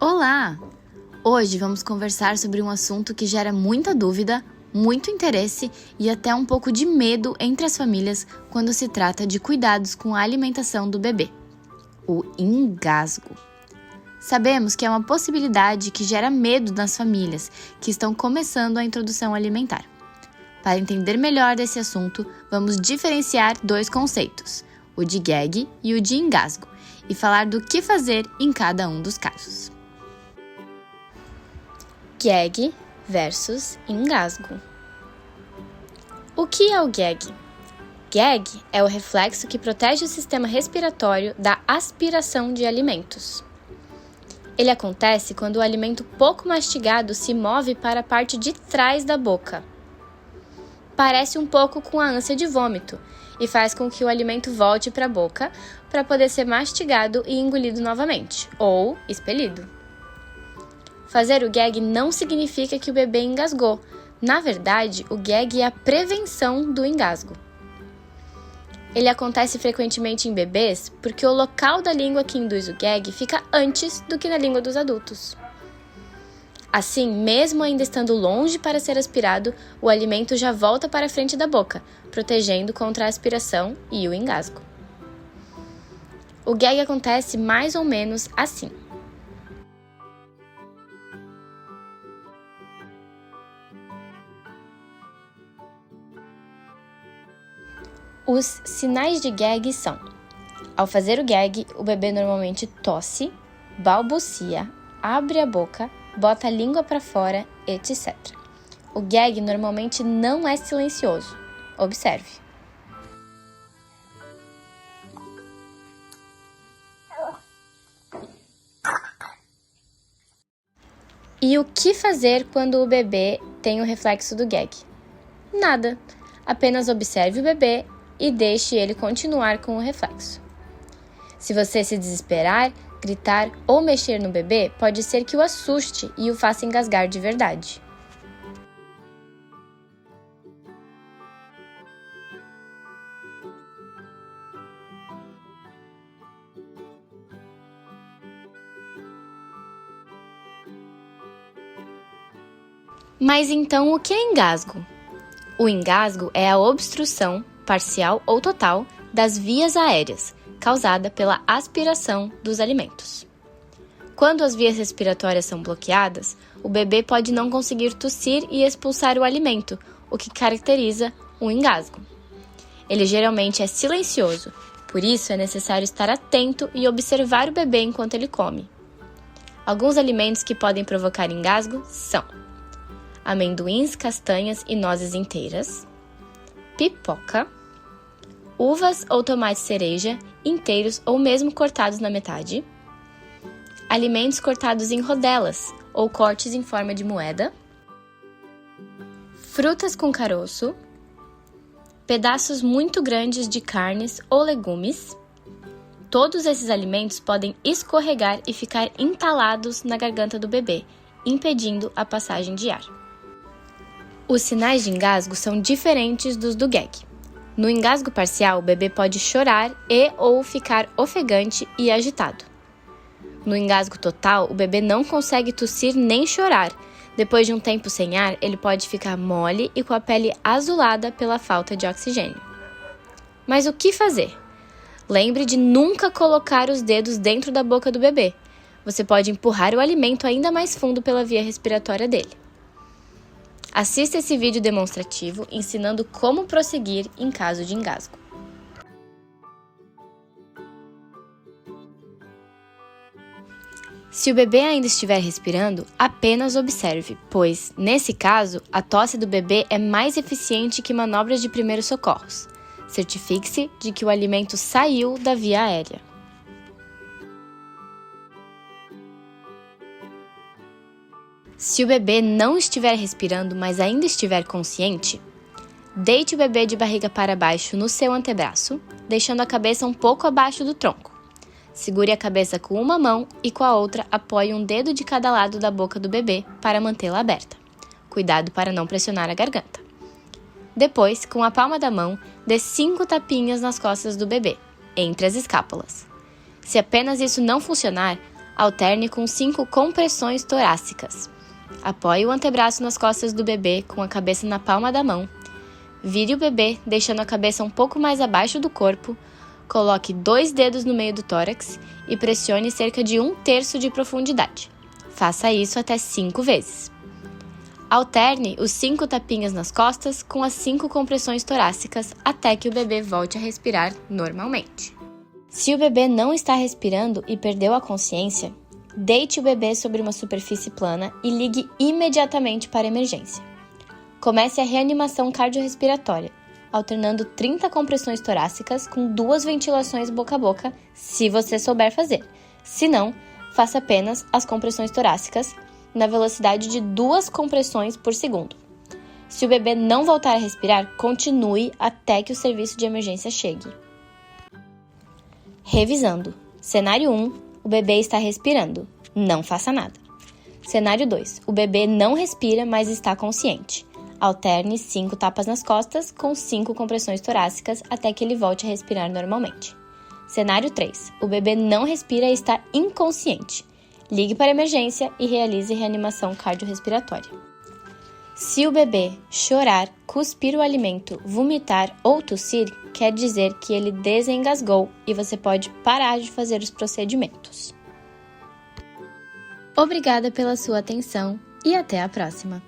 Olá! Hoje vamos conversar sobre um assunto que gera muita dúvida, muito interesse e até um pouco de medo entre as famílias quando se trata de cuidados com a alimentação do bebê: o engasgo. Sabemos que é uma possibilidade que gera medo nas famílias que estão começando a introdução alimentar. Para entender melhor desse assunto, vamos diferenciar dois conceitos, o de gag e o de engasgo, e falar do que fazer em cada um dos casos. Gag versus engasgo. O que é o gag? Gag é o reflexo que protege o sistema respiratório da aspiração de alimentos. Ele acontece quando o alimento pouco mastigado se move para a parte de trás da boca. Parece um pouco com a ânsia de vômito e faz com que o alimento volte para a boca para poder ser mastigado e engolido novamente, ou expelido. Fazer o gag não significa que o bebê engasgou. Na verdade, o gag é a prevenção do engasgo. Ele acontece frequentemente em bebês porque o local da língua que induz o gag fica antes do que na língua dos adultos. Assim, mesmo ainda estando longe para ser aspirado, o alimento já volta para a frente da boca, protegendo contra a aspiração e o engasgo. O gag acontece mais ou menos assim. Os sinais de gag são: ao fazer o gag, o bebê normalmente tosse, balbucia, abre a boca, bota a língua para fora, etc. O gag normalmente não é silencioso. Observe. E o que fazer quando o bebê tem o reflexo do gag? Nada. Apenas observe o bebê e deixe ele continuar com o reflexo. Se você se desesperar, gritar ou mexer no bebê, pode ser que o assuste e o faça engasgar de verdade. Mas então o que é engasgo? O engasgo é a obstrução, parcial ou total, das vias aéreas, causada pela aspiração dos alimentos. Quando as vias respiratórias são bloqueadas, o bebê pode não conseguir tossir e expulsar o alimento, o que caracteriza um engasgo. Ele geralmente é silencioso, por isso é necessário estar atento e observar o bebê enquanto ele come. Alguns alimentos que podem provocar engasgo são amendoins, castanhas e nozes inteiras, pipoca, uvas ou tomate cereja inteiros ou mesmo cortados na metade, alimentos cortados em rodelas ou cortes em forma de moeda, frutas com caroço, pedaços muito grandes de carnes ou legumes. Todos esses alimentos podem escorregar e ficar entalados na garganta do bebê, impedindo a passagem de ar. Os sinais de engasgo são diferentes dos do gag. No engasgo parcial, o bebê pode chorar ou ficar ofegante e agitado. No engasgo total, o bebê não consegue tossir nem chorar. Depois de um tempo sem ar, ele pode ficar mole e com a pele azulada pela falta de oxigênio. Mas o que fazer? Lembre de nunca colocar os dedos dentro da boca do bebê. Você pode empurrar o alimento ainda mais fundo pela via respiratória dele. Assista esse vídeo demonstrativo ensinando como prosseguir em caso de engasgo. Se o bebê ainda estiver respirando, apenas observe, pois, nesse caso, a tosse do bebê é mais eficiente que manobras de primeiros socorros. Certifique-se de que o alimento saiu da via aérea. Se o bebê não estiver respirando, mas ainda estiver consciente, deite o bebê de barriga para baixo no seu antebraço, deixando a cabeça um pouco abaixo do tronco. Segure a cabeça com uma mão e com a outra apoie um dedo de cada lado da boca do bebê para mantê-la aberta. Cuidado para não pressionar a garganta. Depois, com a palma da mão, dê 5 tapinhas nas costas do bebê, entre as escápulas. Se apenas isso não funcionar, Alterne com 5 compressões torácicas. Apoie o antebraço nas costas do bebê com a cabeça na palma da mão. Vire o bebê, deixando a cabeça um pouco mais abaixo do corpo. Coloque 2 dedos no meio do tórax e pressione cerca de 1/3 de profundidade. Faça isso até 5 vezes. Alterne os 5 tapinhas nas costas com as 5 compressões torácicas até que o bebê volte a respirar normalmente. Se o bebê não está respirando e perdeu a consciência, deite o bebê sobre uma superfície plana e ligue imediatamente para a emergência. Comece a reanimação cardiorrespiratória, alternando 30 compressões torácicas com 2 ventilações boca a boca, se você souber fazer. Se não, faça apenas as compressões torácicas na velocidade de 2 compressões por segundo. Se o bebê não voltar a respirar, continue até que o serviço de emergência chegue. Revisando. Cenário 1, o bebê está respirando. Não faça nada. Cenário 2, o bebê não respira, mas está consciente. Alterne 5 tapas nas costas com 5 compressões torácicas até que ele volte a respirar normalmente. Cenário 3, o bebê não respira e está inconsciente. Ligue para a emergência e realize reanimação cardiorrespiratória. Se o bebê chorar, cuspir o alimento, vomitar ou tossir, quer dizer que ele desengasgou e você pode parar de fazer os procedimentos. Obrigada pela sua atenção e até a próxima!